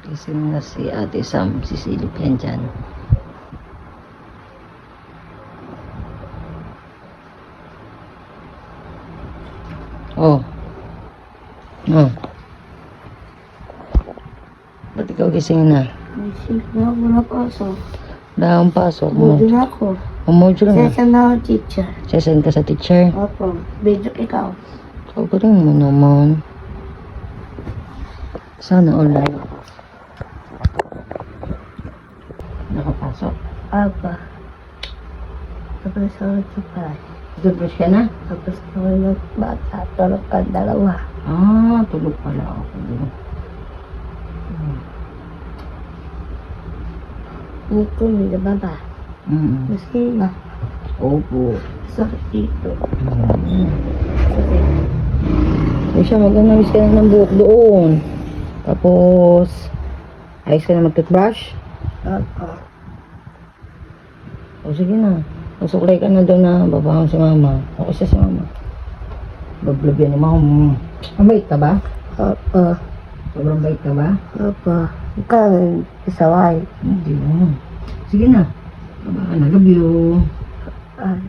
Gising na si Ate Sam, sisilip yan dyan. Oh. Oh. Ba't ikaw gising na? Gising na, wala pasok. Wala akong pasok mo. Module ako. Module na. Session na ako, teacher. Session ka sa teacher? Opo. Video ikaw. So, galing mo naman. Sana online. Nakapasok? Apa. Tapos ako nagsupply. Nag-brush ka na? Tapos ako nagbata. Tulog ka dalawa. Ah, tulog pala ako. Ito, may nababa. Maski na. Opo. Sakit dito. Ay siya, mag-anamis ka na ng buhok doon. Tapos, ayos ka na mag-toothbrush? Opo. O sige na. Masuklay ka na doon na babahang si mama. Okay siya si mama. Bablog yan ni mama. Mabait ka ba? Opo. Sobrang bait ka ba? Opo. Ikaw, isaway. Hindi mo. Sige na. Baba ka na. Love you. Ay.